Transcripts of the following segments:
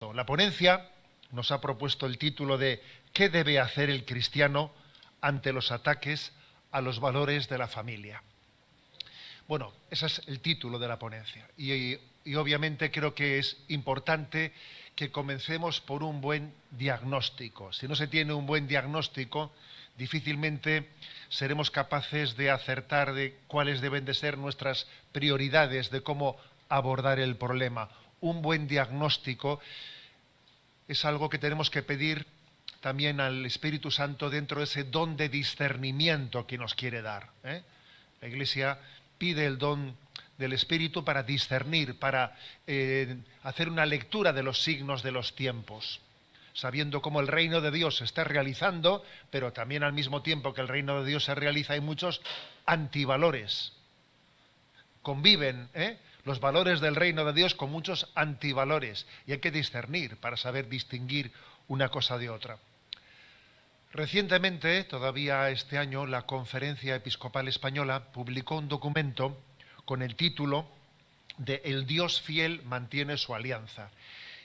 La ponencia nos ha propuesto el título de ¿qué debe hacer el cristiano ante los ataques a los valores de la familia? Bueno, ese es el título de la ponencia y obviamente creo que es importante que comencemos por un buen diagnóstico. Si no se tiene un buen diagnóstico, difícilmente seremos capaces de acertar de cuáles deben de ser nuestras prioridades, de cómo abordar el problema. Un buen diagnóstico es algo que tenemos que pedir también al Espíritu Santo dentro de ese don de discernimiento que nos quiere dar. La Iglesia pide el don del Espíritu para discernir, para hacer una lectura de los signos de los tiempos, sabiendo cómo el reino de Dios se está realizando, pero también al mismo tiempo que el reino de Dios se realiza hay muchos antivalores. Conviven los valores del reino de Dios con muchos antivalores y hay que discernir para saber distinguir una cosa de otra. Recientemente, todavía este año, la Conferencia Episcopal Española publicó un documento con el título de El Dios fiel mantiene su alianza.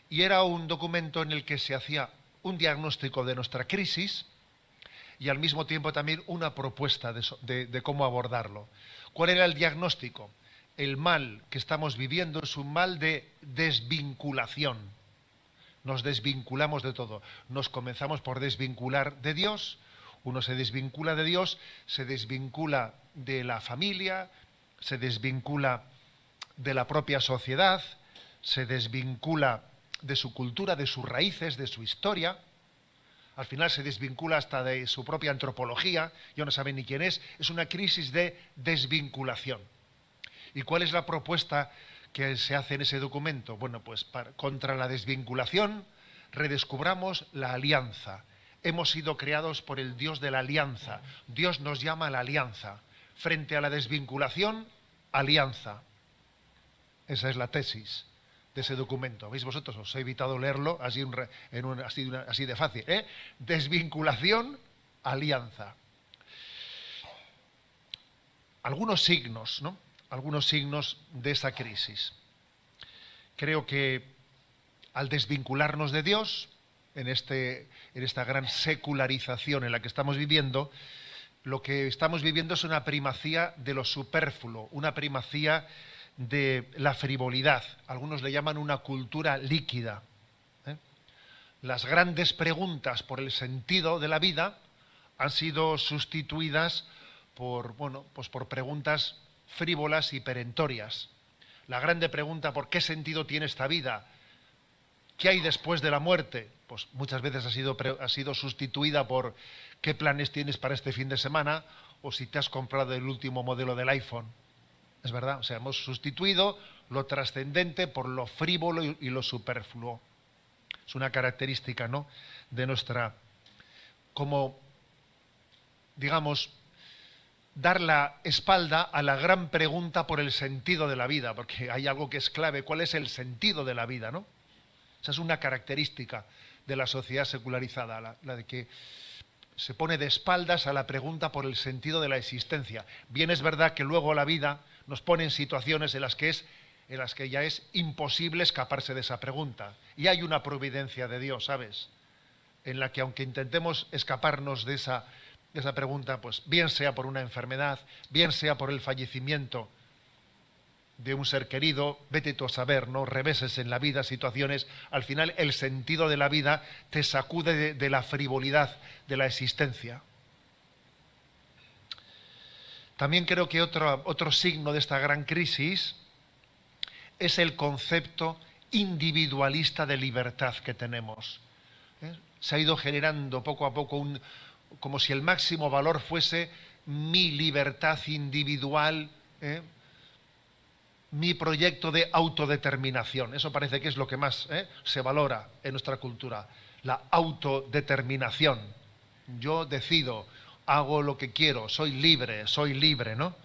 Y era un documento en el que se hacía un diagnóstico de nuestra crisis y al mismo tiempo también una propuesta de cómo abordarlo. ¿Cuál era el diagnóstico? El mal que estamos viviendo es un mal de desvinculación. Nos desvinculamos de todo. Nos comenzamos por desvincular de Dios. Uno se desvincula de Dios, se desvincula de la familia, se desvincula de la propia sociedad, se desvincula de su cultura, de sus raíces, de su historia. Al final se desvincula hasta de su propia antropología. Ya no sabe ni quién es. Es una crisis de desvinculación. ¿Y cuál es la propuesta que se hace en ese documento? Bueno, pues contra la desvinculación redescubramos la alianza. Hemos sido creados por el Dios de la alianza. Dios nos llama a la alianza. Frente a la desvinculación, alianza. Esa es la tesis de ese documento. ¿Veis vosotros? Os he evitado leerlo así, así de fácil. Desvinculación, alianza. Algunos signos, ¿no? Algunos signos de esa crisis. Creo que al desvincularnos de Dios, en esta gran secularización en la que estamos viviendo, lo que estamos viviendo es una primacía de lo superfluo, una primacía de la frivolidad. Algunos le llaman una cultura líquida. Las grandes preguntas por el sentido de la vida han sido sustituidas por preguntas frívolas y perentorias. La grande pregunta, ¿por qué sentido tiene esta vida? ¿Qué hay después de la muerte? Pues muchas veces ha sido sustituida por ¿qué planes tienes para este fin de semana? O si te has comprado el último modelo del iPhone. Es verdad, o sea, hemos sustituido lo trascendente por lo frívolo y lo superfluo. Es una característica, ¿no?, de nuestra, como, digamos, dar la espalda a la gran pregunta por el sentido de la vida, porque hay algo que es clave. ¿Cuál es el sentido de la vida, no? Esa es una característica de la sociedad secularizada, la de que se pone de espaldas a la pregunta por el sentido de la existencia. Bien es verdad que luego la vida nos pone en situaciones en las que ya es imposible escaparse de esa pregunta. Y hay una providencia de Dios, ¿sabes?, en la que aunque intentemos escaparnos de esa pregunta, pues bien sea por una enfermedad, bien sea por el fallecimiento de un ser querido, vete tú a saber, ¿no?, reveses en la vida, situaciones, al final el sentido de la vida te sacude de la frivolidad de la existencia. También creo que otro signo de esta gran crisis es el concepto individualista de libertad que tenemos. Se ha ido generando poco a poco como si el máximo valor fuese mi libertad individual, mi proyecto de autodeterminación. Eso parece que es lo que más se valora en nuestra cultura, la autodeterminación. Yo decido, hago lo que quiero, soy libre, ¿no?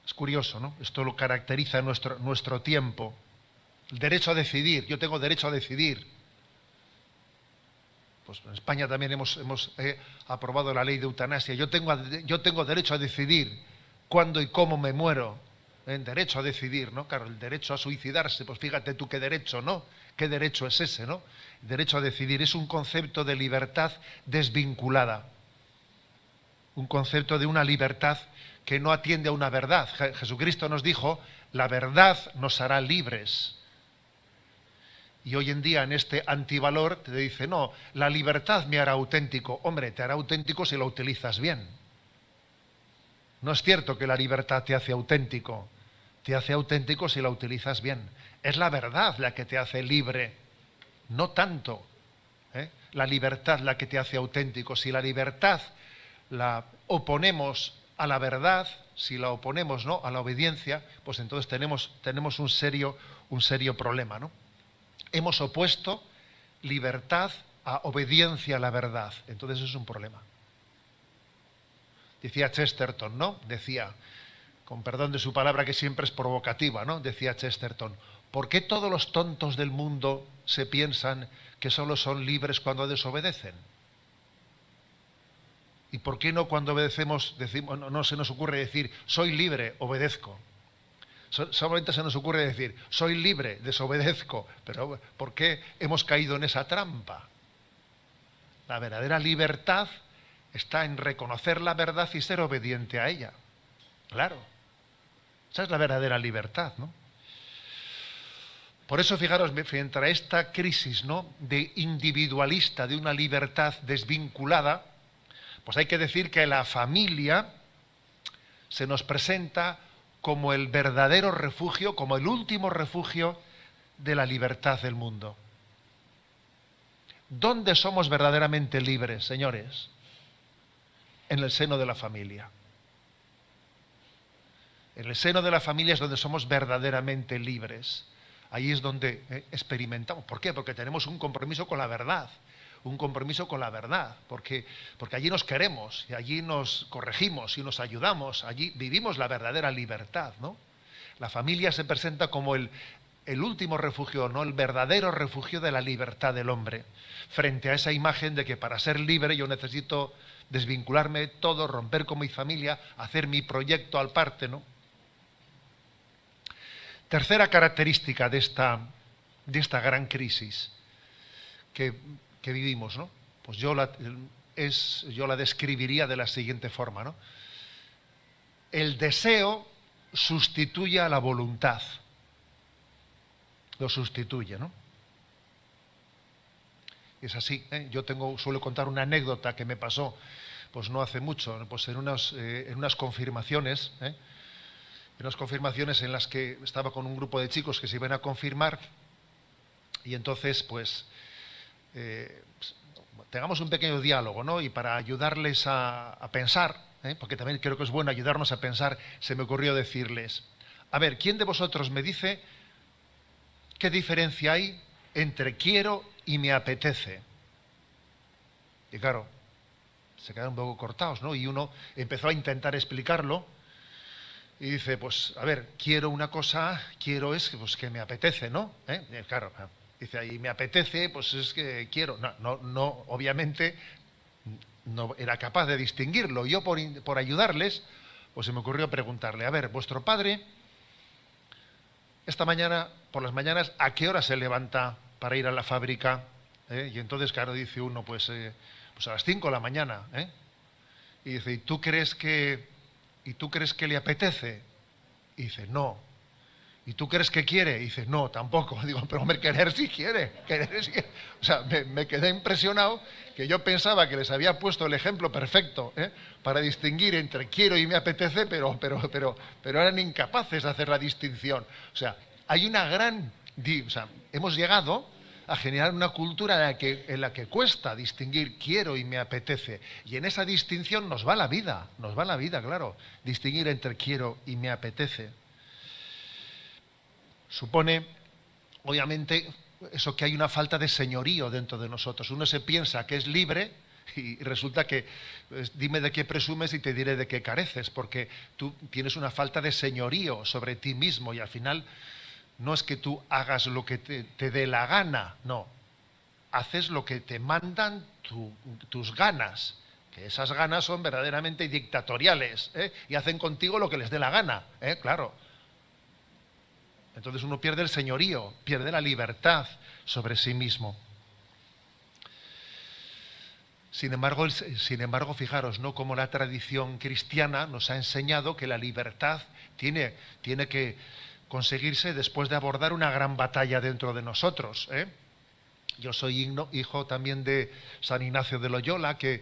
Es curioso, ¿no? Esto lo caracteriza nuestro tiempo. El derecho a decidir, yo tengo derecho a decidir. Pues en España también hemos aprobado la ley de eutanasia. Yo tengo derecho a decidir cuándo y cómo me muero. Derecho a decidir, ¿no? Claro, el derecho a suicidarse, pues fíjate tú qué derecho, ¿no? ¿Qué derecho es ese, no? El derecho a decidir es un concepto de libertad desvinculada. Un concepto de una libertad que no atiende a una verdad. Jesucristo nos dijo, la verdad nos hará libres. Y hoy en día en este antivalor te dice, no, la libertad me hará auténtico. Hombre, te hará auténtico si lo utilizas bien. No es cierto que la libertad te hace auténtico. Te hace auténtico si la utilizas bien. Es la verdad la que te hace libre, no tanto la libertad la que te hace auténtico. Si la libertad la oponemos a la verdad, si la oponemos, ¿no?, a la obediencia, pues entonces tenemos un serio problema, ¿no? Hemos opuesto libertad a obediencia a la verdad. Entonces es un problema. Decía Chesterton, ¿no? Decía, con perdón de su palabra que siempre es provocativa, ¿no? Decía Chesterton, ¿por qué todos los tontos del mundo se piensan que solo son libres cuando desobedecen? ¿Y por qué no cuando obedecemos no se nos ocurre decir, soy libre, obedezco? Solamente se nos ocurre decir, soy libre, desobedezco. Pero ¿por qué hemos caído en esa trampa? La verdadera libertad está en reconocer la verdad y ser obediente a ella. Claro. Esa es la verdadera libertad, ¿no? Por eso, fijaros, frente a esta crisis, ¿no?, de individualista, de una libertad desvinculada, pues hay que decir que la familia se nos presenta como el verdadero refugio, como el último refugio de la libertad del mundo. ¿Dónde somos verdaderamente libres, señores? En el seno de la familia. En el seno de la familia es donde somos verdaderamente libres. Ahí es donde experimentamos. ¿Por qué? Porque tenemos un compromiso con la verdad. Un compromiso con la verdad. Porque allí nos queremos, y allí nos corregimos y nos ayudamos. Allí vivimos la verdadera libertad, ¿no? La familia se presenta como el último refugio, ¿no?, el verdadero refugio de la libertad del hombre. Frente a esa imagen de que para ser libre yo necesito desvincularme de todo, romper con mi familia, hacer mi proyecto al parte, ¿no? Tercera característica de esta gran crisis que vivimos, ¿no? Pues yo la describiría de la siguiente forma, ¿no? El deseo sustituye a la voluntad. Lo sustituye, ¿no? Es así, ¿eh? Yo suelo contar una anécdota que me pasó, pues no hace mucho, pues en unas confirmaciones, en unas confirmaciones en las que estaba con un grupo de chicos que se iban a confirmar, y entonces, pues, tengamos un pequeño diálogo, ¿no? Y para ayudarles a pensar, porque también creo que es bueno ayudarnos a pensar, se me ocurrió decirles, a ver, ¿quién de vosotros me dice qué diferencia hay entre quiero y me apetece? Y claro, se quedaron un poco cortados, ¿no? Y uno empezó a intentar explicarlo y dice, pues, a ver, quiero una cosa, quiero es pues, que me apetece, ¿no? Claro, dice ahí, me apetece, pues es que quiero. No, obviamente no era capaz de distinguirlo. Yo por ayudarles, pues se me ocurrió preguntarle, a ver, vuestro padre, esta mañana, por las mañanas, ¿a qué hora se levanta para ir a la fábrica? Y entonces, claro, dice uno, pues a las 5 de la mañana. Y dice, ¿y tú crees que le apetece? Y dice, no. ¿Y tú crees que quiere? Y dice, no, tampoco. Digo, pero hombre, querer sí quiere. O sea, me quedé impresionado, que yo pensaba que les había puesto el ejemplo perfecto para distinguir entre quiero y me apetece, pero eran incapaces de hacer la distinción. O sea, hay una gran... O sea, hemos llegado a generar una cultura en la que cuesta distinguir quiero y me apetece. Y en esa distinción nos va la vida, claro, distinguir entre quiero y me apetece. Supone, obviamente, eso que hay una falta de señorío dentro de nosotros. Uno se piensa que es libre y resulta que, pues, dime de qué presumes y te diré de qué careces, porque tú tienes una falta de señorío sobre ti mismo y al final no es que tú hagas lo que te dé la gana, no. Haces lo que te mandan tus ganas, que esas ganas son verdaderamente dictatoriales, y hacen contigo lo que les dé la gana, claro. Entonces uno pierde el señorío, pierde la libertad sobre sí mismo. Sin embargo, fijaros, ¿no?, cómo la tradición cristiana nos ha enseñado que la libertad tiene que conseguirse después de abordar una gran batalla dentro de nosotros, ¿eh? Yo soy hijo también de San Ignacio de Loyola, que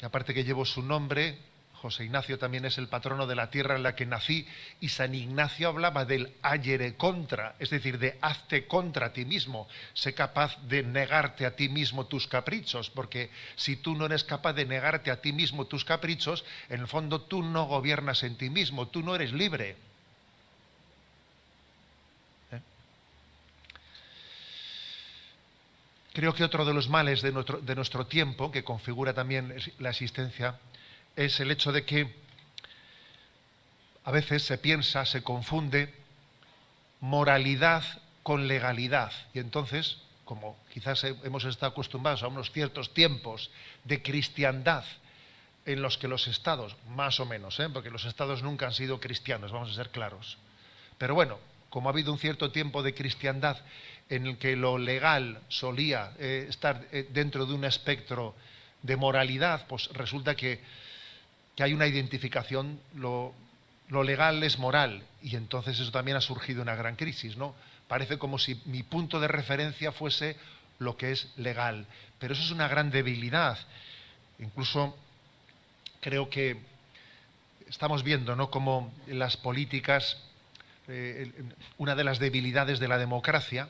aparte que llevo su nombre, José Ignacio también es el patrono de la tierra en la que nací, y San Ignacio hablaba del agere contra, es decir, de hazte contra ti mismo, sé capaz de negarte a ti mismo tus caprichos, porque si tú no eres capaz de negarte a ti mismo tus caprichos, en el fondo tú no gobiernas en ti mismo, tú no eres libre. Creo que otro de los males de nuestro tiempo, que configura también la existencia, es el hecho de que a veces se confunde moralidad con legalidad. Y entonces, como quizás hemos estado acostumbrados a unos ciertos tiempos de cristiandad en los que los estados, más o menos, porque los estados nunca han sido cristianos, vamos a ser claros. Pero bueno, como ha habido un cierto tiempo de cristiandad en el que lo legal solía estar dentro de un espectro de moralidad, pues resulta que hay una identificación, lo legal es moral, y entonces eso también ha surgido una gran crisis, ¿no? Parece como si mi punto de referencia fuese lo que es legal, pero eso es una gran debilidad. Incluso creo que estamos viendo, ¿no?, cómo las políticas, una de las debilidades de la democracia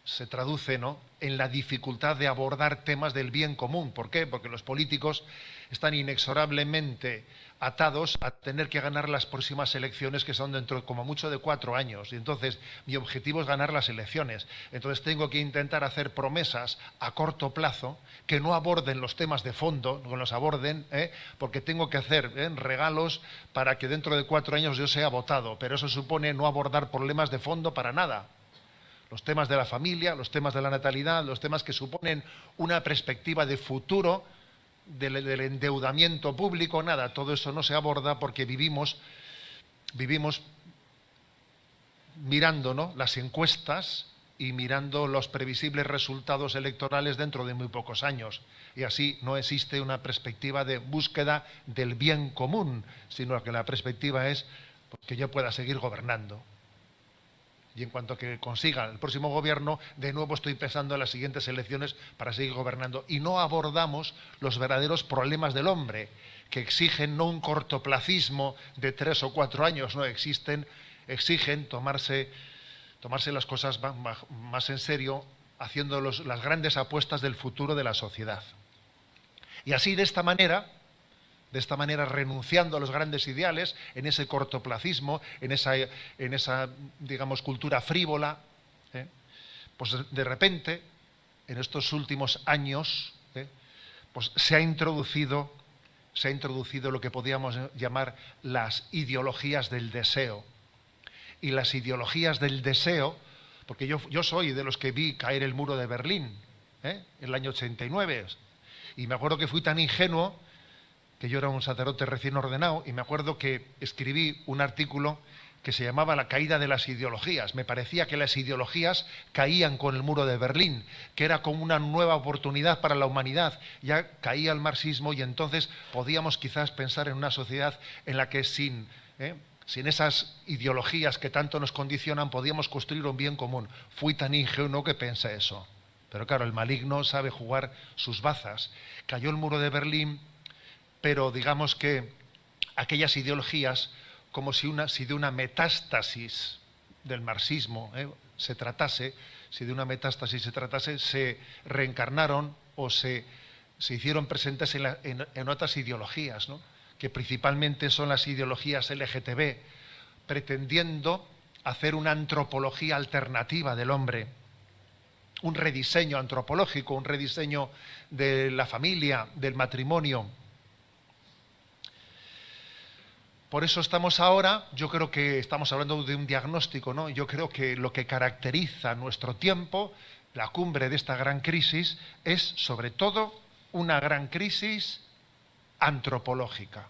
se traduce, ¿no?, en la dificultad de abordar temas del bien común. ¿Por qué? Porque los políticos están inexorablemente atados a tener que ganar las próximas elecciones, que son dentro como mucho de 4 años. Y entonces mi objetivo es ganar las elecciones. Entonces tengo que intentar hacer promesas a corto plazo que no aborden los temas de fondo, no los aborden, porque tengo que hacer regalos para que dentro de 4 años yo sea votado. Pero eso supone no abordar problemas de fondo para nada. Los temas de la familia, los temas de la natalidad, los temas que suponen una perspectiva de futuro del endeudamiento público, nada, todo eso no se aborda porque vivimos mirando, ¿no?, las encuestas y mirando los previsibles resultados electorales dentro de muy pocos años. Y así no existe una perspectiva de búsqueda del bien común, sino que la perspectiva es que yo pueda seguir gobernando. Y en cuanto que consiga el próximo gobierno, de nuevo estoy pensando en las siguientes elecciones para seguir gobernando. Y no abordamos los verdaderos problemas del hombre, que exigen no un cortoplacismo de 3 o 4 años, no exigen tomarse las cosas más en serio, haciendo las grandes apuestas del futuro de la sociedad. Y así, de esta manera, renunciando a los grandes ideales, en ese cortoplacismo, en esa digamos, cultura frívola, pues de repente, en estos últimos años, pues se ha introducido lo que podríamos llamar las ideologías del deseo. Y las ideologías del deseo, porque yo soy de los que vi caer el muro de Berlín, en el año 89, y me acuerdo que fui tan ingenuo, que yo era un sacerdote recién ordenado, y me acuerdo que escribí un artículo que se llamaba La caída de las ideologías. Me parecía que las ideologías caían con el muro de Berlín, que era como una nueva oportunidad para la humanidad. Ya caía el marxismo y entonces podíamos quizás pensar en una sociedad en la que sin esas ideologías que tanto nos condicionan podíamos construir un bien común. Fui tan ingenuo que pensé eso. Pero claro, el maligno sabe jugar sus bazas. Cayó el muro de Berlín, pero digamos que aquellas ideologías, como si de una metástasis del marxismo se tratase, se reencarnaron o se hicieron presentes en otras ideologías, ¿no?, que principalmente son las ideologías LGTB, pretendiendo hacer una antropología alternativa del hombre, un rediseño antropológico, un rediseño de la familia, del matrimonio. Por eso estamos ahora, yo creo que estamos hablando de un diagnóstico, ¿no? Yo creo que lo que caracteriza nuestro tiempo, la cumbre de esta gran crisis, es sobre todo una gran crisis antropológica.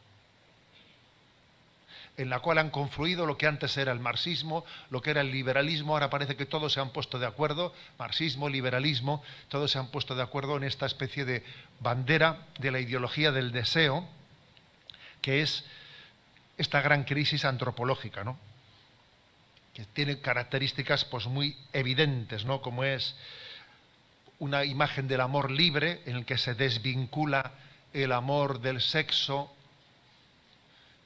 en la cual han confluido lo que antes era el marxismo, lo que era el liberalismo. Ahora parece que todos se han puesto de acuerdo, marxismo, liberalismo, todos se han puesto de acuerdo en esta especie de bandera de la ideología del deseo, que es esta gran crisis antropológica, ¿no? Que tiene características pues muy evidentes, ¿no? Como es una imagen del amor libre, en el que se desvincula el amor del sexo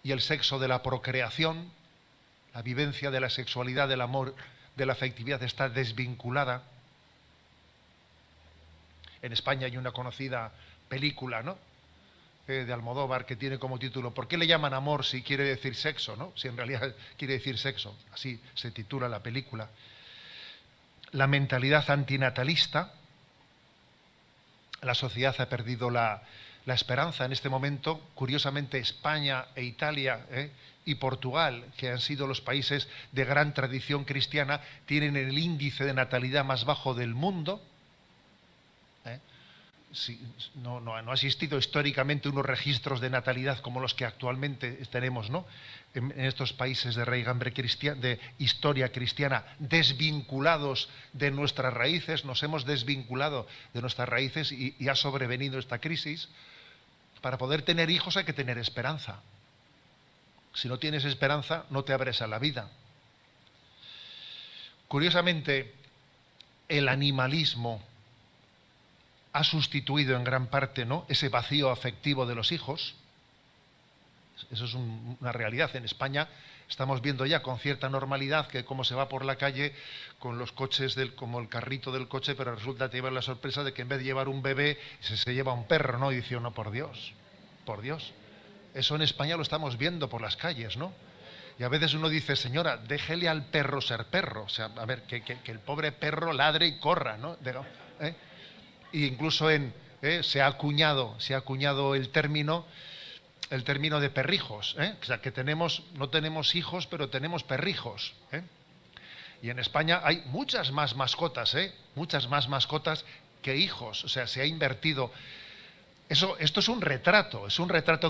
y el sexo de la procreación. La vivencia de la sexualidad, del amor, de la afectividad está desvinculada. En España hay una conocida película, ¿no?, de Almodóvar, que tiene como título ¿Por qué le llaman amor si quiere decir sexo?, ¿no? Si en realidad quiere decir sexo. Así se titula la película. La mentalidad antinatalista. La sociedad ha perdido la esperanza en este momento. Curiosamente, España e Italia y Portugal, que han sido los países de gran tradición cristiana, tienen el índice de natalidad más bajo del mundo. Sí, no ha existido históricamente unos registros de natalidad como los que actualmente tenemos, ¿no?, en estos países de raigambre cristiana, de historia cristiana, desvinculados de nuestras raíces. Nos hemos desvinculado de nuestras raíces y ha sobrevenido esta crisis. Para poder tener hijos hay que tener esperanza. Si no tienes esperanza, no te abres a la vida. Curiosamente, el animalismo ha sustituido en gran parte, ¿no?, ese vacío afectivo de los hijos. Eso es una realidad. En España estamos viendo ya con cierta normalidad que como se va por la calle con los coches, como el carrito del coche, pero resulta que lleva la sorpresa de que en vez de llevar un bebé se lleva un perro, ¿no? Y dice uno, por Dios. Eso en España lo estamos viendo por las calles, ¿no? Y a veces uno dice, señora, déjele al perro ser perro. O sea, a ver, que el pobre perro ladre y corra, ¿no? Y incluso se ha acuñado el término de perrijos, o sea, que no tenemos hijos, pero tenemos perrijos. Y en España hay muchas más mascotas que hijos. O sea, se ha invertido. Esto es un retrato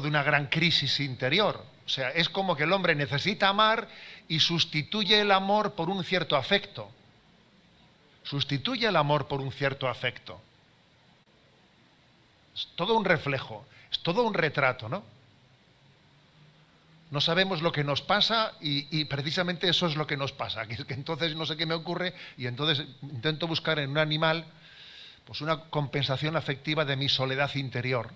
de una gran crisis interior. O sea, es como que el hombre necesita amar y sustituye el amor por un cierto afecto. Es todo un reflejo, es todo un retrato, ¿no? No sabemos lo que nos pasa y precisamente eso es lo que nos pasa, que es que entonces no sé qué me ocurre y entonces intento buscar en un animal pues una compensación afectiva de mi soledad interior.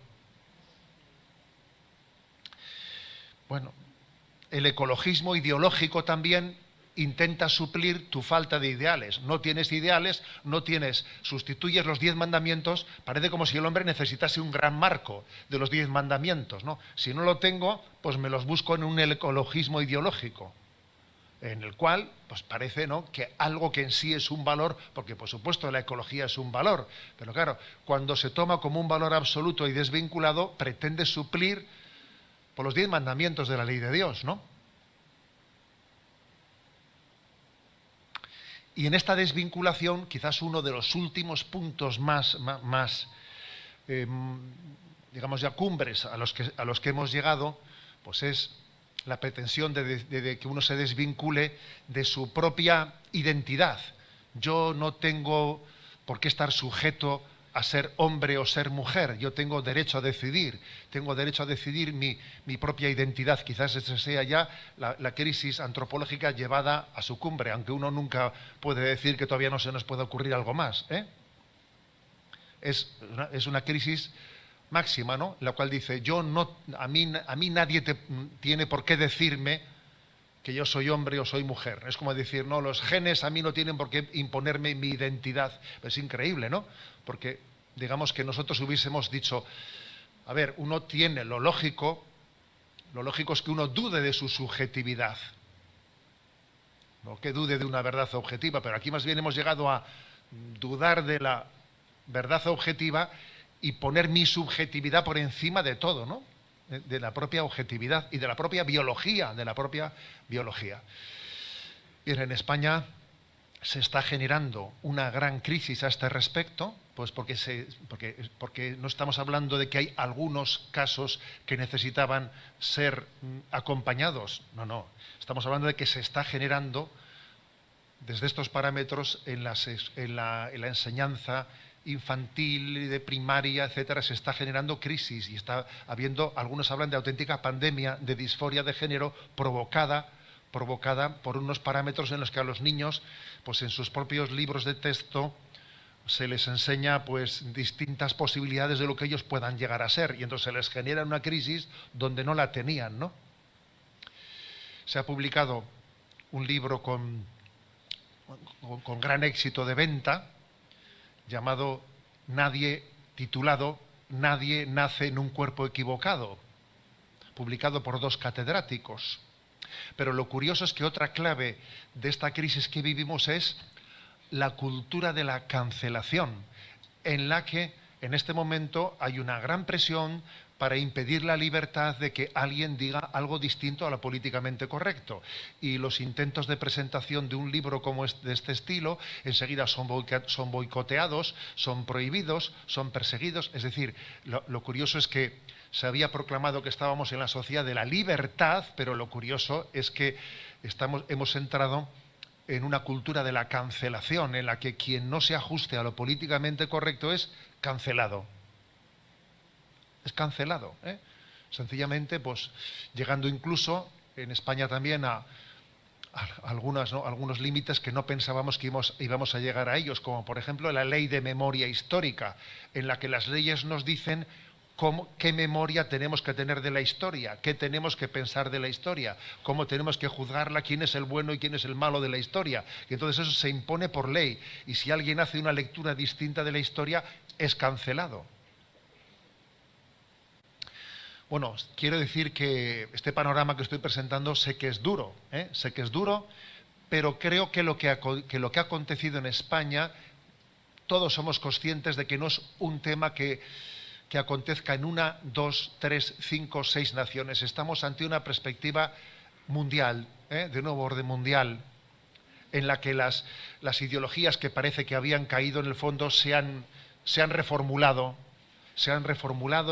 Bueno, el ecologismo ideológico también intenta suplir tu falta de ideales. No tienes ideales, sustituyes los 10 mandamientos, parece como si el hombre necesitase un gran marco de los 10 mandamientos, ¿no? Si no lo tengo, pues me los busco en un ecologismo ideológico, en el cual pues parece, ¿no?, que algo que en sí es un valor, porque por supuesto la ecología es un valor, pero claro, cuando se toma como un valor absoluto y desvinculado, pretende suplir por los 10 mandamientos de la ley de Dios, ¿no? Y en esta desvinculación, quizás uno de los últimos puntos más digamos ya cumbres a los que hemos llegado, pues es la pretensión de que uno se desvincule de su propia identidad. Yo no tengo por qué estar sujeto a ser hombre o ser mujer. Yo tengo derecho a decidir. Mi propia identidad. Quizás esa sea ya la crisis antropológica llevada a su cumbre, aunque uno nunca puede decir que todavía no se nos puede ocurrir algo más. Es una crisis máxima, ¿no?, en la cual dice, a mí nadie tiene por qué decirme que yo soy hombre o soy mujer. Es como decir, no, los genes a mí no tienen por qué imponerme mi identidad. Es increíble, ¿no? Porque digamos que nosotros hubiésemos dicho, a ver, uno tiene lo lógico es que uno dude de su subjetividad, no que dude de una verdad objetiva, pero aquí más bien hemos llegado a dudar de la verdad objetiva y poner mi subjetividad por encima de todo, ¿no?, de la propia objetividad y de la propia biología, Bien, en España se está generando una gran crisis a este respecto, pues porque no estamos hablando de que hay algunos casos que necesitaban ser acompañados. No, no. Estamos hablando de que se está generando desde estos parámetros en la enseñanza infantil, de primaria, etcétera, se está generando crisis y está habiendo, algunos hablan de auténtica pandemia de disforia de género provocada por unos parámetros en los que a los niños, pues en sus propios libros de texto, se les enseña pues distintas posibilidades de lo que ellos puedan llegar a ser, y entonces se les genera una crisis donde no la tenían, ¿no? Se ha publicado un libro con gran éxito de venta, titulado Nadie nace en un cuerpo equivocado, publicado por 2 catedráticos. Pero lo curioso es que otra clave de esta crisis que vivimos es la cultura de la cancelación, en la que en este momento hay una gran presión para impedir la libertad de que alguien diga algo distinto a lo políticamente correcto. Y los intentos de presentación de un libro de este estilo, enseguida son boicoteados, son prohibidos, son perseguidos. Es decir, lo curioso es que se había proclamado que estábamos en la sociedad de la libertad, pero lo curioso es que hemos entrado en una cultura de la cancelación, en la que quien no se ajuste a lo políticamente correcto es cancelado. Es cancelado, ¿eh? Sencillamente, pues llegando incluso en España también a algunos límites que no pensábamos que íbamos a llegar a ellos, como por ejemplo la ley de memoria histórica, en la que las leyes nos dicen qué memoria tenemos que tener de la historia, qué tenemos que pensar de la historia, cómo tenemos que juzgarla, quién es el bueno y quién es el malo de la historia. Y entonces eso se impone por ley, y si alguien hace una lectura distinta de la historia, es cancelado. Bueno, quiero decir que este panorama que estoy presentando sé que es duro, sé que es duro, pero creo que lo que ha acontecido en España, todos somos conscientes de que no es un tema que acontezca en 1, 2, 3, 5, 6 naciones. Estamos ante una perspectiva mundial, de nuevo orden mundial, en la que las ideologías que parece que habían caído en el fondo se han reformulado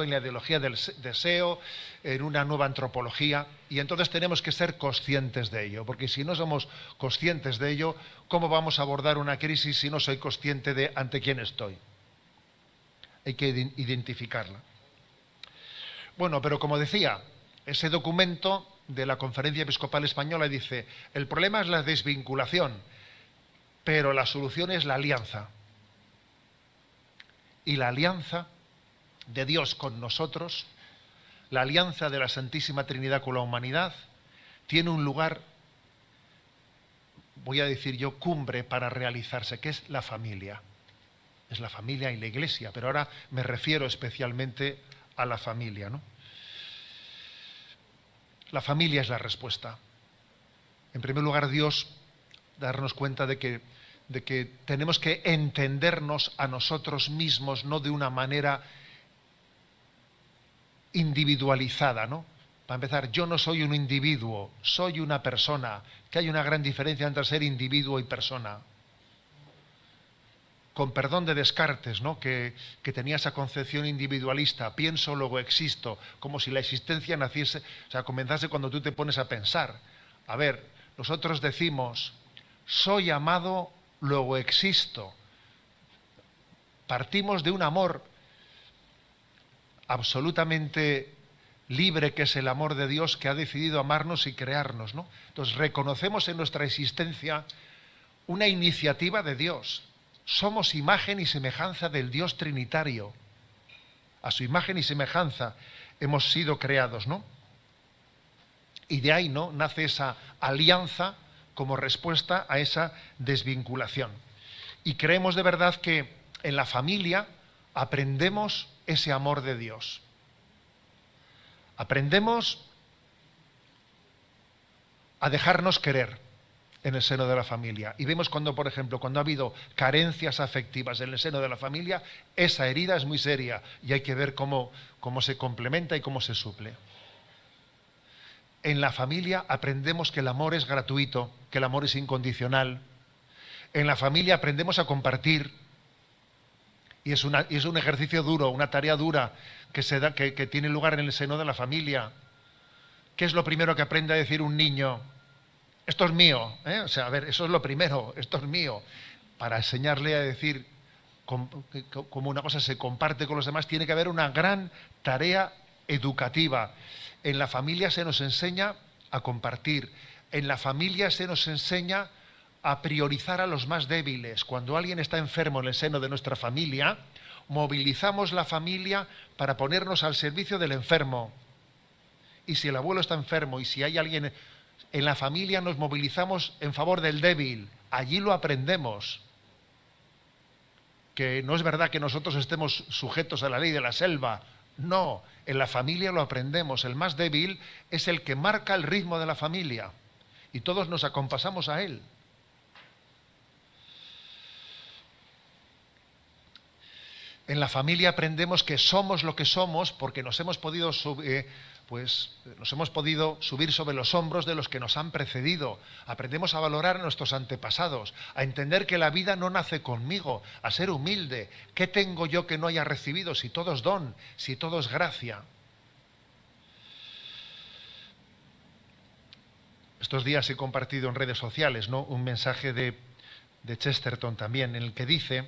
en la ideología del deseo, en una nueva antropología, y entonces tenemos que ser conscientes de ello, porque si no somos conscientes de ello, ¿cómo vamos a abordar una crisis si no soy consciente de ante quién estoy? Hay que identificarla. Bueno, pero como decía, ese documento de la Conferencia Episcopal Española dice, el problema es la desvinculación, pero la solución es la alianza. Y la alianza de Dios con nosotros, la alianza de la Santísima Trinidad con la humanidad, tiene un lugar, voy a decir yo, cumbre para realizarse, que es la familia. Es la familia y la Iglesia, pero ahora me refiero especialmente a la familia, ¿no? La familia es la respuesta. En primer lugar, Dios, darnos cuenta de que tenemos que entendernos a nosotros mismos, no de una manera individualizada, ¿no? Para empezar, yo no soy un individuo, soy una persona, que hay una gran diferencia entre ser individuo y persona. Con perdón de Descartes, ¿no? que tenía esa concepción individualista, pienso, luego existo, como si la existencia naciese, o sea, comenzase cuando tú te pones a pensar. A ver, nosotros decimos, soy amado, luego existo. Partimos de un amor absolutamente libre, que es el amor de Dios, que ha decidido amarnos y crearnos, ¿no? Entonces reconocemos en nuestra existencia una iniciativa de Dios. Somos imagen y semejanza del Dios Trinitario. A su imagen y semejanza hemos sido creados, ¿no? Y de ahí, ¿no?, nace esa alianza como respuesta a esa desvinculación. Y creemos de verdad que en la familia aprendemos ese amor de Dios. Aprendemos a dejarnos querer en el seno de la familia. Y vemos cuando, por ejemplo, cuando ha habido carencias afectivas en el seno de la familia, esa herida es muy seria y hay que ver cómo se complementa y cómo se suple. En la familia aprendemos que el amor es gratuito, que el amor es incondicional. En la familia aprendemos a compartir. Y es un ejercicio duro, una tarea dura que tiene lugar en el seno de la familia. ¿Qué es lo primero que aprende a decir un niño? Esto es mío, ¿eh? O sea, a ver, eso es lo primero, esto es mío. Para enseñarle a decir como una cosa se comparte con los demás, tiene que haber una gran tarea educativa. En la familia se nos enseña a compartir. En la familia se nos enseña a priorizar a los más débiles. Cuando alguien está enfermo en el seno de nuestra familia, movilizamos la familia para ponernos al servicio del enfermo. Y si el abuelo está enfermo y si hay alguien en la familia, nos movilizamos en favor del débil. Allí lo aprendemos. Que no es verdad que nosotros estemos sujetos a la ley de la selva. No, en la familia lo aprendemos. El más débil es el que marca el ritmo de la familia. Y todos nos acompasamos a él. En la familia aprendemos que somos lo que somos porque nos hemos podido subir sobre los hombros de los que nos han precedido. Aprendemos a valorar a nuestros antepasados, a entender que la vida no nace conmigo, a ser humilde. ¿Qué tengo yo que no haya recibido si todo es don, si todo es gracia? Estos días he compartido en redes sociales, ¿no?, un mensaje de Chesterton también, en el que dice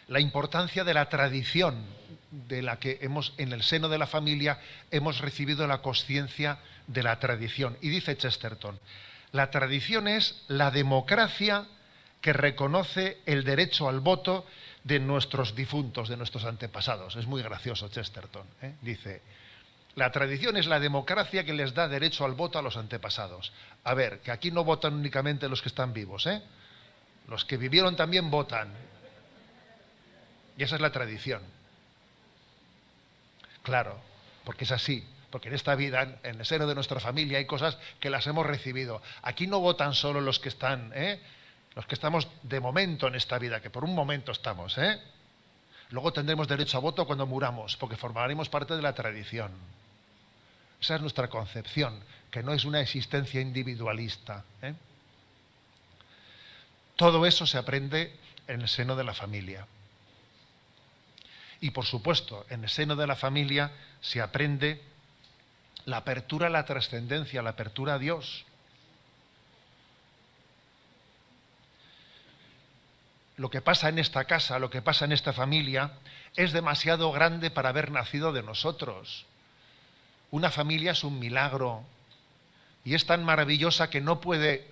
la importancia de la tradición de la que en el seno de la familia hemos recibido la consciencia de la tradición. Y dice Chesterton, la tradición es la democracia que reconoce el derecho al voto de nuestros difuntos, de nuestros antepasados. Es muy gracioso Chesterton, ¿eh? Dice, la tradición es la democracia que les da derecho al voto a los antepasados. A ver, que aquí no votan únicamente los que están vivos, ¿eh? Los que vivieron también votan. Y esa es la tradición. Claro, porque es así. Porque en esta vida, en el seno de nuestra familia, hay cosas que las hemos recibido. Aquí no votan solo los que están, los que estamos de momento en esta vida, que por un momento estamos, Luego tendremos derecho a voto cuando muramos, porque formaremos parte de la tradición. Esa es nuestra concepción, que no es una existencia individualista. Todo eso se aprende en el seno de la familia. Y por supuesto, en el seno de la familia se aprende la apertura a la trascendencia, la apertura a Dios. Lo que pasa en esta casa, lo que pasa en esta familia, es demasiado grande para haber nacido de nosotros. Una familia es un milagro y es tan maravillosa que no puede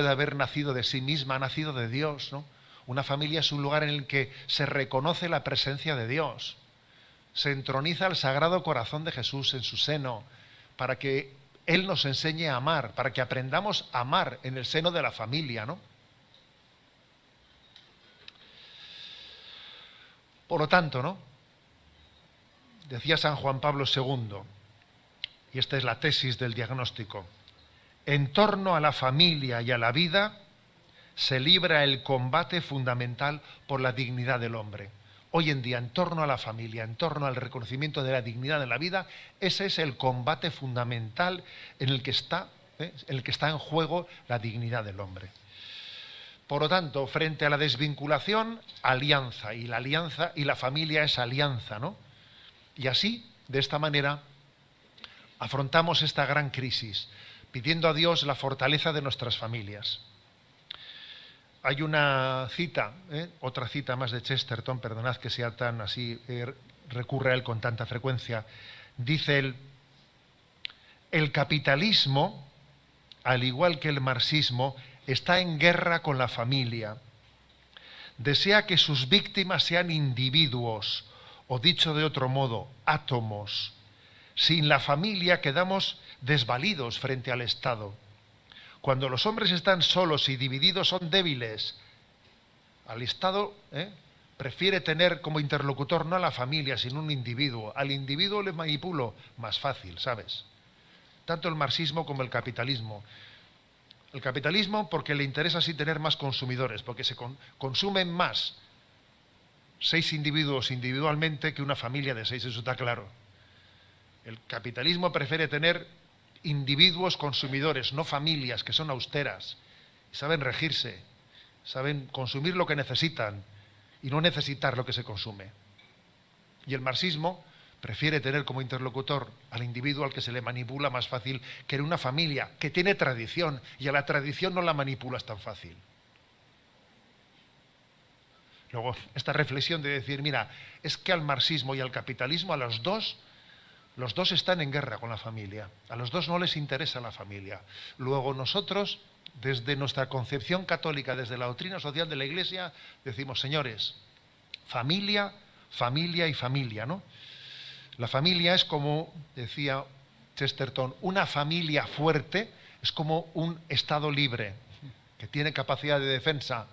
haber nacido de sí misma, ha nacido de Dios, ¿no? Una familia es un lugar en el que se reconoce la presencia de Dios. Se entroniza el Sagrado Corazón de Jesús en su seno para que Él nos enseñe a amar, para que aprendamos a amar en el seno de la familia, ¿no? Por lo tanto, ¿no?, decía San Juan Pablo II, y esta es la tesis del diagnóstico, en torno a la familia y a la vida se libra el combate fundamental por la dignidad del hombre. Hoy en día, en torno a la familia, en torno al reconocimiento de la dignidad de la vida, ese es el combate fundamental en el que está en juego la dignidad del hombre. Por lo tanto, frente a la desvinculación, alianza, y la alianza y la familia es alianza, ¿no? Y así, de esta manera, afrontamos esta gran crisis, pidiendo a Dios la fortaleza de nuestras familias. Hay una cita, otra cita más de Chesterton, perdonad que sea tan así, recurre a él con tanta frecuencia. Dice él, el capitalismo, al igual que el marxismo, está en guerra con la familia. Desea que sus víctimas sean individuos, o dicho de otro modo, átomos. Sin la familia quedamos desvalidos frente al Estado. Cuando los hombres están solos y divididos son débiles. Al Estado prefiere tener como interlocutor no a la familia, sino un individuo. Al individuo le manipulo más fácil, ¿sabes? Tanto el marxismo como el capitalismo. El capitalismo porque le interesa así tener más consumidores, porque se consumen más 6 individuos individualmente que una familia de 6, eso está claro. El capitalismo prefiere tener individuos consumidores, no familias que son austeras y saben regirse saben consumir lo que necesitan y no necesitar lo que se consume. Y el marxismo prefiere tener como interlocutor al individuo al que se le manipula más fácil que en una familia que tiene tradición, y a la tradición no la manipulas tan fácil. Luego, esta reflexión de decir, mira, es que al marxismo y al capitalismo, a los dos están en guerra con la familia. A los dos no les interesa la familia. Luego nosotros, desde nuestra concepción católica, desde la doctrina social de la Iglesia, decimos, señores, familia, familia y familia, ¿no? La familia es como, decía Chesterton, una familia fuerte es como un Estado libre, que tiene capacidad de defensa,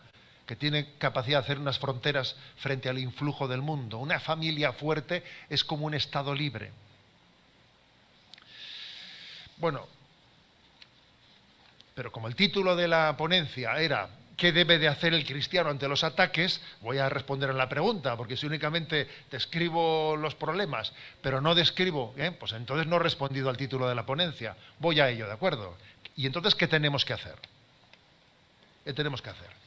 que tiene capacidad de hacer unas fronteras frente al influjo del mundo. Una familia fuerte es como un Estado libre. Bueno, pero como el título de la ponencia era ¿qué debe de hacer el cristiano ante los ataques? Voy a responder a la pregunta, porque si únicamente describo los problemas, pero no describo, pues entonces no he respondido al título de la ponencia. Voy a ello, ¿de acuerdo? Y entonces, ¿qué tenemos que hacer? ¿Qué tenemos que hacer?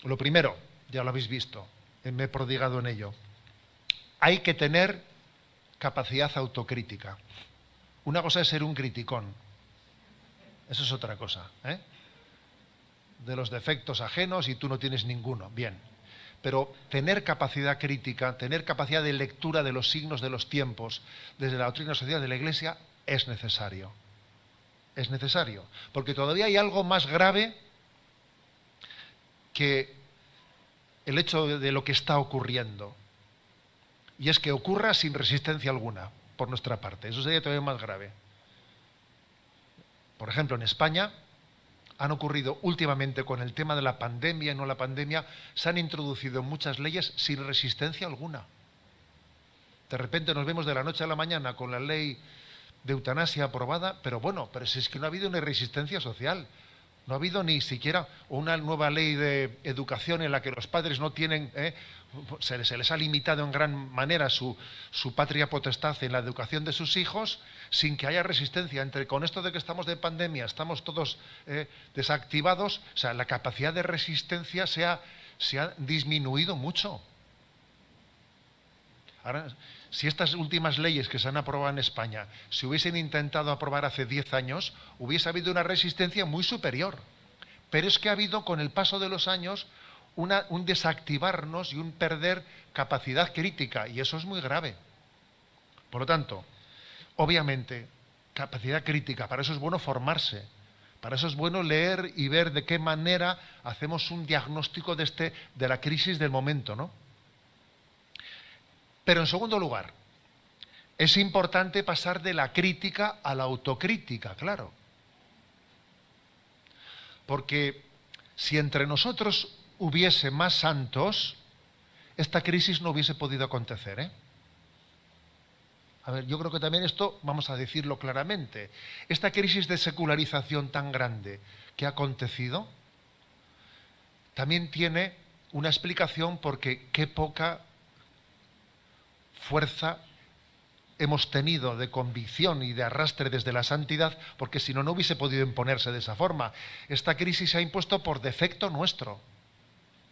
Lo primero, ya lo habéis visto, me he prodigado en ello. Hay que tener capacidad autocrítica. Una cosa es ser un criticón. Eso es otra cosa, de los defectos ajenos y tú no tienes ninguno. Bien. Pero tener capacidad crítica, tener capacidad de lectura de los signos de los tiempos desde la doctrina social de la Iglesia es necesario. Es necesario. Porque todavía hay algo más grave que el hecho de lo que está ocurriendo. Y es que ocurra sin resistencia alguna por nuestra parte. Eso sería todavía más grave. Por ejemplo, en España han ocurrido últimamente con el tema de la pandemia y no la pandemia, se han introducido muchas leyes sin resistencia alguna. De repente nos vemos de la noche a la mañana con la ley de eutanasia aprobada, pero si es que no ha habido una resistencia social. No ha habido ni siquiera una nueva ley de educación en la que los padres no tienen, se les ha limitado en gran manera su patria potestad en la educación de sus hijos, sin que haya resistencia. Con esto de que estamos de pandemia, estamos todos desactivados, o sea, la capacidad de resistencia se ha disminuido mucho. Ahora, si estas últimas leyes que se han aprobado en España se hubiesen intentado aprobar hace 10 años, hubiese habido una resistencia muy superior. Pero es que ha habido, con el paso de los años, un desactivarnos y un perder capacidad crítica, y eso es muy grave. Por lo tanto, obviamente, capacidad crítica, para eso es bueno formarse, para eso es bueno leer y ver de qué manera hacemos un diagnóstico de la crisis del momento, ¿no? Pero en segundo lugar, es importante pasar de la crítica a la autocrítica, claro. Porque si entre nosotros hubiese más santos, esta crisis no hubiese podido acontecer, A ver, yo creo que también esto, vamos a decirlo claramente, esta crisis de secularización tan grande que ha acontecido, también tiene una explicación porque qué poca fuerza hemos tenido de convicción y de arrastre desde la santidad, porque si no, no hubiese podido imponerse de esa forma. Esta crisis se ha impuesto por defecto nuestro,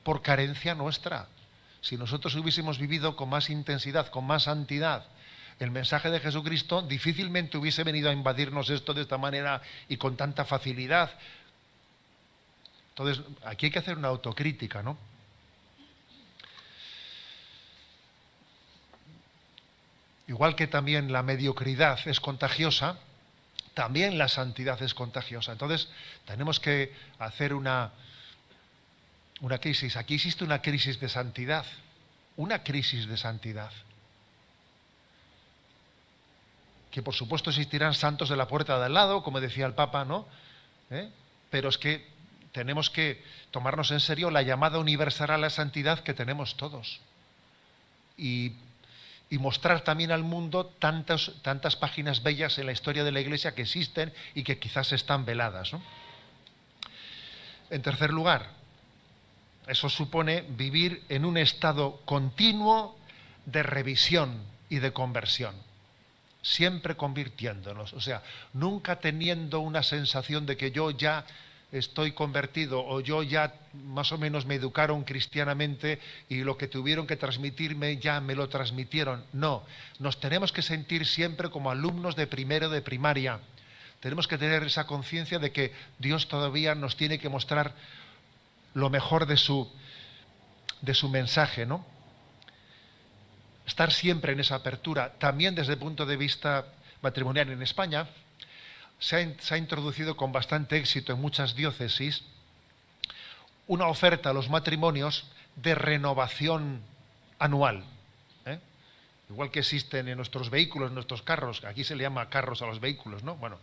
por carencia nuestra. Si nosotros hubiésemos vivido con más intensidad, con más santidad, el mensaje de Jesucristo, difícilmente hubiese venido a invadirnos esto de esta manera y con tanta facilidad. Entonces, aquí hay que hacer una autocrítica, ¿no? Igual que también la mediocridad es contagiosa, también la santidad es contagiosa. Entonces, tenemos que hacer una crisis. Aquí existe una crisis de santidad, una crisis de santidad. Que por supuesto existirán santos de la puerta de al lado, como decía el Papa, ¿no? Pero es que tenemos que tomarnos en serio la llamada universal a la santidad que tenemos todos. Y mostrar también al mundo tantas páginas bellas en la historia de la Iglesia que existen y que quizás están veladas, ¿no? En tercer lugar, eso supone vivir en un estado continuo de revisión y de conversión, siempre convirtiéndonos, o sea, nunca teniendo una sensación de que yo ya estoy convertido, o yo ya más o menos me educaron cristianamente y lo que tuvieron que transmitirme ya me lo transmitieron. No, nos tenemos que sentir siempre como alumnos de primero de primaria. Tenemos que tener esa conciencia de que Dios todavía nos tiene que mostrar lo mejor de su mensaje, ¿no? Estar siempre en esa apertura. También desde el punto de vista matrimonial en España, se ha introducido con bastante éxito en muchas diócesis una oferta a los matrimonios de renovación anual. ¿eh? Igual que existen en nuestros vehículos, en nuestros carros, aquí se le llama carros a los vehículos, ¿no? Bueno,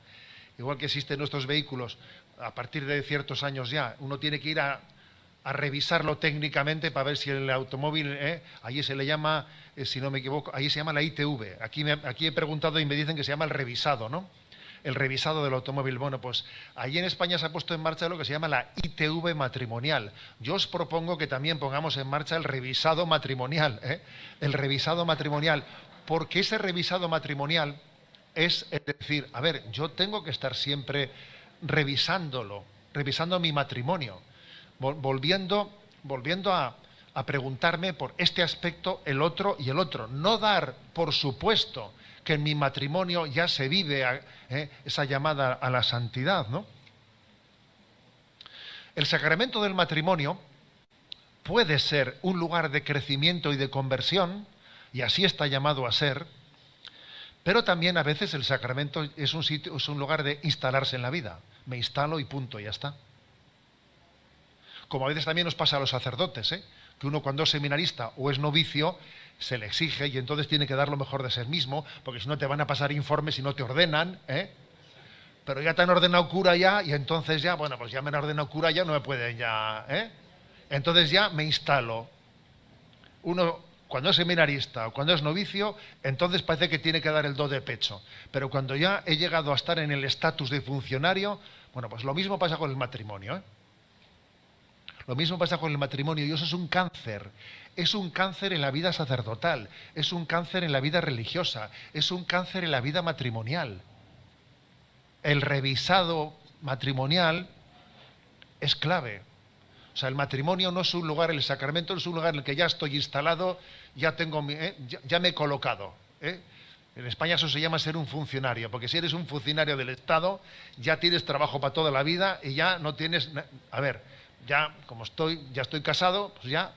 igual que existen nuestros vehículos, a partir de ciertos años ya, uno tiene que ir a revisarlo técnicamente para ver si el automóvil, allí se le llama, si no me equivoco, allí se llama la ITV. Aquí he preguntado y me dicen que se llama el revisado, ¿no? El revisado del automóvil. Bueno, pues allí en España se ha puesto en marcha lo que se llama la ITV matrimonial. Yo os propongo que también pongamos en marcha el revisado matrimonial, el revisado matrimonial, porque ese revisado matrimonial es decir, a ver, yo tengo que estar siempre revisando mi matrimonio, volviendo a preguntarme por este aspecto, el otro y el otro. No dar por supuesto que en mi matrimonio ya se vive esa llamada a la santidad, ¿no? El sacramento del matrimonio puede ser un lugar de crecimiento y de conversión, y así está llamado a ser, pero también a veces el sacramento es un lugar de instalarse en la vida. Me instalo y punto, ya está. Como a veces también nos pasa a los sacerdotes, que uno cuando es seminarista o es novicio, se le exige y entonces tiene que dar lo mejor de sí mismo, porque si no te van a pasar informes y no te ordenan, pero ya te han ordenado cura ya, y entonces ya, bueno, pues ya me han ordenado cura ya, no me pueden ya, entonces ya me instalo. Uno, cuando es seminarista o cuando es novicio, entonces parece que tiene que dar el do de pecho, pero cuando ya he llegado a estar en el estatus de funcionario, bueno, pues lo mismo pasa con el matrimonio, Lo mismo pasa con el matrimonio, y eso es un cáncer. Es un cáncer en la vida sacerdotal, es un cáncer en la vida religiosa, es un cáncer en la vida matrimonial. El revisado matrimonial es clave. O sea, el matrimonio no es un lugar, el sacramento no es un lugar en el que ya estoy instalado, ya tengo, ya me he colocado. En España eso se llama ser un funcionario, porque si eres un funcionario del Estado, ya tienes trabajo para toda la vida y ya no tienes... A ver, ya como ya estoy casado, pues ya...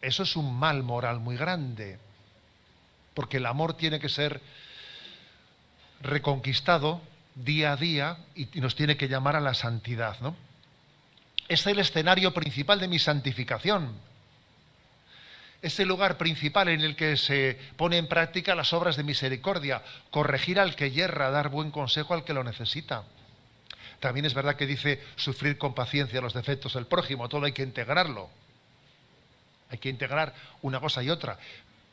Eso es un mal moral muy grande, porque el amor tiene que ser reconquistado día a día y nos tiene que llamar a la santidad, ¿no? Es el escenario principal de mi santificación. Es el lugar principal en el que se pone en práctica las obras de misericordia, corregir al que yerra, dar buen consejo al que lo necesita. También es verdad que dice sufrir con paciencia los defectos del prójimo, todo hay que integrarlo. Hay que integrar una cosa y otra.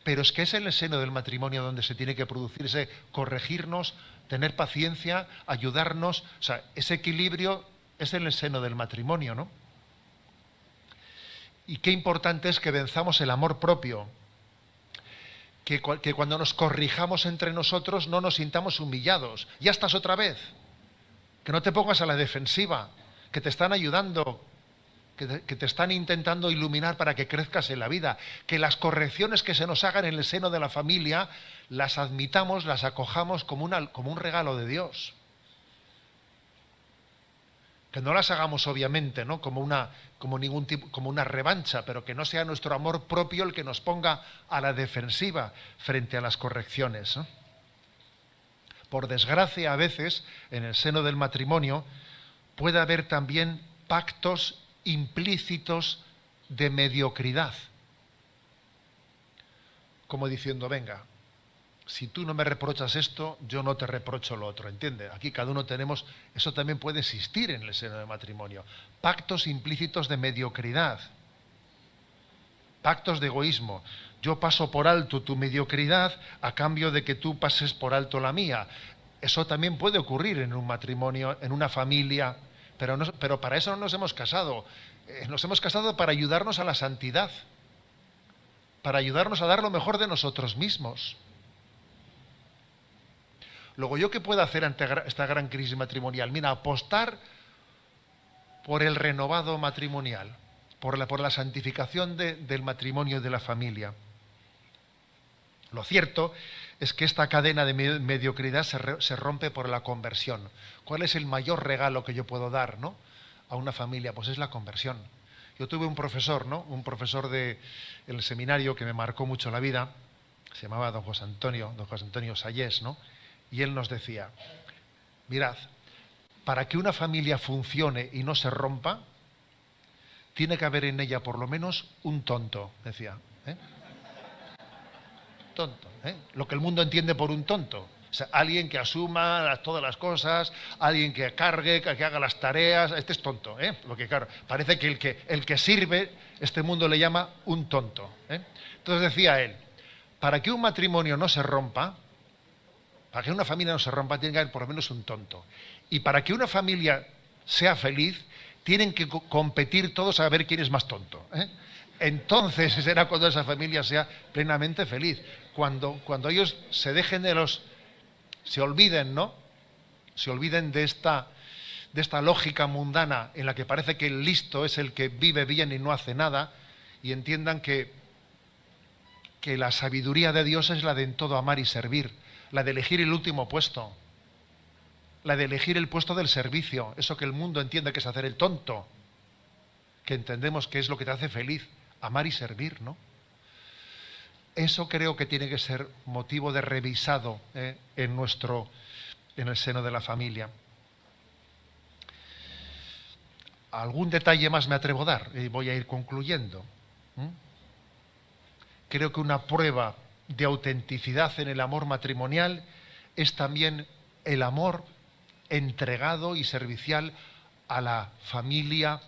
Pero es que es en el seno del matrimonio donde se tiene que producirse, corregirnos, tener paciencia, ayudarnos. O sea, ese equilibrio es en el seno del matrimonio, ¿no? Y qué importante es que venzamos el amor propio. Que cuando nos corrijamos entre nosotros no nos sintamos humillados. Ya estás otra vez. Que no te pongas a la defensiva. Que te están ayudando. Que te están intentando iluminar para que crezcas en la vida, que las correcciones que se nos hagan en el seno de la familia las admitamos, las acojamos como un regalo de Dios. Que no las hagamos obviamente, ¿no? como una revancha, pero que no sea nuestro amor propio el que nos ponga a la defensiva frente a las correcciones, ¿no? Por desgracia, a veces, en el seno del matrimonio, puede haber también pactos implícitos de mediocridad, como diciendo, venga, si tú no me reprochas esto, yo no te reprocho lo otro, ¿entiendes? Aquí cada uno tenemos, eso también puede existir en el seno del matrimonio, pactos implícitos de mediocridad, pactos de egoísmo. Yo paso por alto tu mediocridad a cambio de que tú pases por alto la mía. Eso también puede ocurrir en un matrimonio, en una familia. Pero para eso no nos hemos casado. Nos hemos casado para ayudarnos a la santidad, para ayudarnos a dar lo mejor de nosotros mismos. Luego, ¿yo qué puedo hacer ante esta gran crisis matrimonial? Mira, apostar por el renovado matrimonial, por la santificación del matrimonio y de la familia. Lo cierto es que esta cadena de mediocridad se rompe por la conversión. ¿Cuál es el mayor regalo que yo puedo dar, ¿no?, a una familia? Pues es la conversión. Yo tuve un profesor, ¿no?, un profesor del seminario que me marcó mucho la vida, se llamaba don José Antonio Sayés, ¿no?, y él nos decía: mirad, para que una familia funcione y no se rompa, tiene que haber en ella por lo menos un tonto, decía. Tonto, lo que el mundo entiende por un tonto. O sea, alguien que asuma todas las cosas, alguien que cargue, que haga las tareas. Este es tonto, Lo que, claro, parece que el que sirve, este mundo le llama un tonto, Entonces decía él: para que un matrimonio no se rompa, para que una familia no se rompa, tiene que haber por lo menos un tonto. Y para que una familia sea feliz, tienen que competir todos a ver quién es más tonto, Entonces será cuando esa familia sea plenamente feliz. Cuando ellos se dejen se olviden, ¿no?, se olviden de esta lógica mundana en la que parece que el listo es el que vive bien y no hace nada, y entiendan que la sabiduría de Dios es la de en todo amar y servir, la de elegir el último puesto, la de elegir el puesto del servicio, eso que el mundo entiende que es hacer el tonto, que entendemos que es lo que te hace feliz, amar y servir, ¿no? Eso creo que tiene que ser motivo de revisado en el seno de la familia. Algún detalle más me atrevo a dar y voy a ir concluyendo. Creo que una prueba de autenticidad en el amor matrimonial es también el amor entregado y servicial a la familia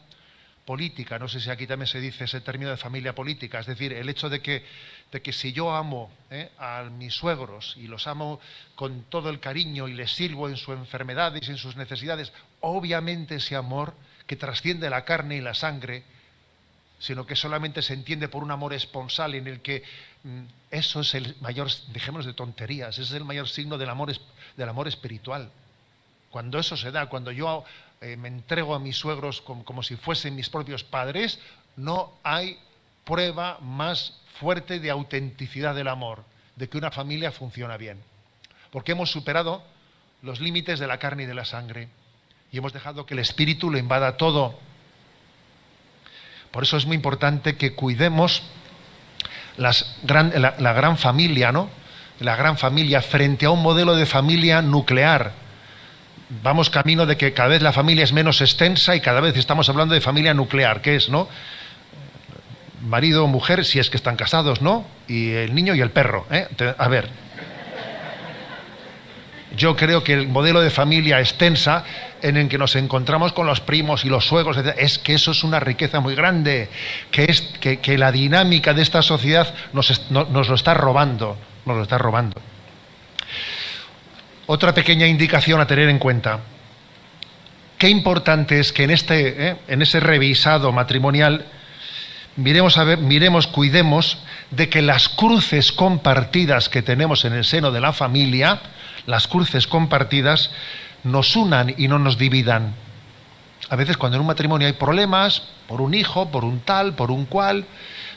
política. No sé si aquí también se dice ese término de familia política, es decir, el hecho de que si yo amo a mis suegros y los amo con todo el cariño y les sirvo en sus enfermedades y en sus necesidades, obviamente ese amor que trasciende la carne y la sangre, sino que solamente se entiende por un amor esponsal en el que eso es el mayor, dejémonos de tonterías, ese es el mayor signo del amor espiritual. Cuando eso se da, cuando yo me entrego a mis suegros como si fuesen mis propios padres, no hay prueba más fuerte de autenticidad del amor, de que una familia funciona bien. Porque hemos superado los límites de la carne y de la sangre y hemos dejado que el espíritu lo invada todo. Por eso es muy importante que cuidemos la gran familia, ¿no?, la gran familia frente a un modelo de familia nuclear. Vamos camino de que cada vez la familia es menos extensa y cada vez estamos hablando de familia nuclear, que es, ¿no?, marido o mujer, si es que están casados, ¿no?, y el niño y el perro, A ver, yo creo que el modelo de familia extensa en el que nos encontramos con los primos y los suegros, es que eso es una riqueza muy grande, que la dinámica de esta sociedad nos lo está robando, Otra pequeña indicación a tener en cuenta: qué importante es que en ese revisado matrimonial cuidemos de que las cruces compartidas que tenemos en el seno de la familia, las cruces compartidas, nos unan y no nos dividan. A veces cuando en un matrimonio hay problemas, por un hijo, por un tal, por un cual,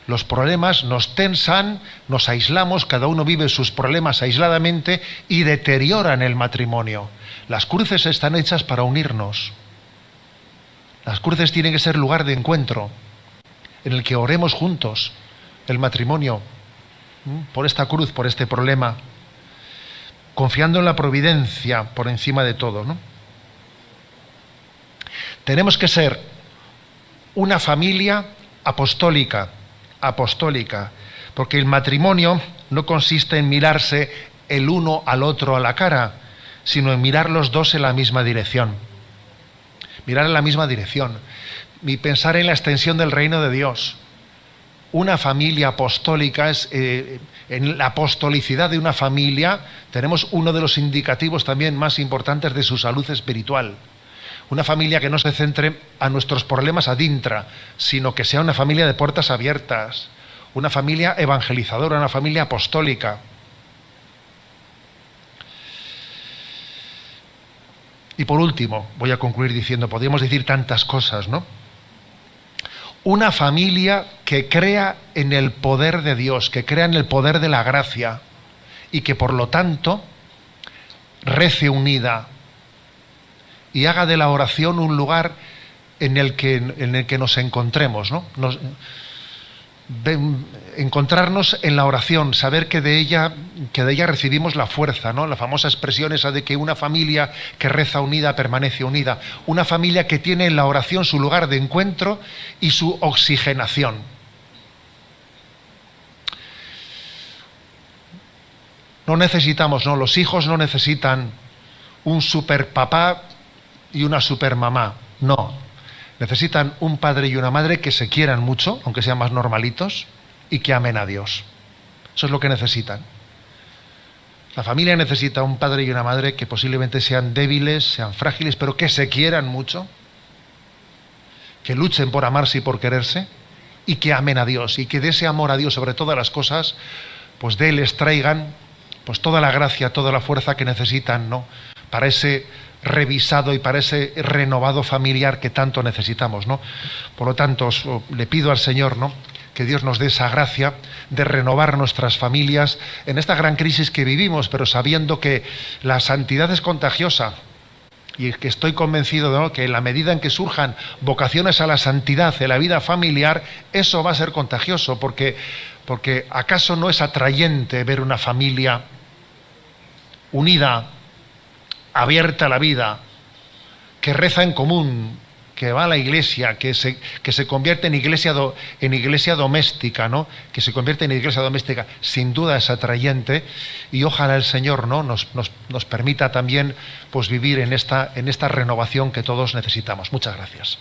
los problemas nos tensan, nos aislamos, cada uno vive sus problemas aisladamente y deterioran el matrimonio. Las cruces están hechas para unirnos. Las cruces tienen que ser lugar de encuentro, en el que oremos juntos el matrimonio por esta cruz, por este problema, confiando en la providencia por encima de todo, ¿no? Tenemos que ser una familia apostólica, porque el matrimonio no consiste en mirarse el uno al otro a la cara, sino en mirar los dos en la misma dirección. Mirar en la misma dirección y pensar en la extensión del reino de Dios. Una familia apostólica en la apostolicidad de una familia tenemos uno de los indicativos también más importantes de su salud espiritual. Una familia que no se centre a nuestros problemas ad intra, sino que sea una familia de puertas abiertas, una familia evangelizadora, una familia apostólica. Y por último, voy a concluir diciendo, podríamos decir tantas cosas, ¿no? Una familia que crea en el poder de Dios, que crea en el poder de la gracia y que por lo tanto rece unida y haga de la oración un lugar en el que nos encontremos, ¿no? Encontrarnos en la oración, saber que de ella recibimos la fuerza, ¿no? La famosa expresión esa de que una familia que reza unida permanece unida, una familia que tiene en la oración su lugar de encuentro y su oxigenación. No necesitamos, no, los hijos no necesitan un superpapá y una supermamá, no. Necesitan un padre y una madre que se quieran mucho, aunque sean más normalitos, y que amen a Dios. Eso es lo que necesitan. La familia necesita un padre y una madre que posiblemente sean débiles, sean frágiles, pero que se quieran mucho, que luchen por amarse y por quererse, y que amen a Dios, y que de ese amor a Dios sobre todas las cosas, pues de Él les traigan pues toda la gracia, toda la fuerza que necesitan, ¿no? Para ese revisado y para ese renovado familiar que tanto necesitamos, ¿no? Por lo tanto, le pido al Señor, ¿no?, que Dios nos dé esa gracia de renovar nuestras familias en esta gran crisis que vivimos, pero sabiendo que la santidad es contagiosa y que estoy convencido, ¿no?, que en la medida en que surjan vocaciones a la santidad en la vida familiar, eso va a ser contagioso, porque ¿acaso no es atrayente ver una familia unida, abierta a la vida, que reza en común, que va a la iglesia, que se convierte en iglesia doméstica, ¿no? Que se convierte en iglesia doméstica? Sin duda es atrayente, y ojalá el Señor, ¿no?, nos permita también pues vivir en esta renovación que todos necesitamos. Muchas gracias.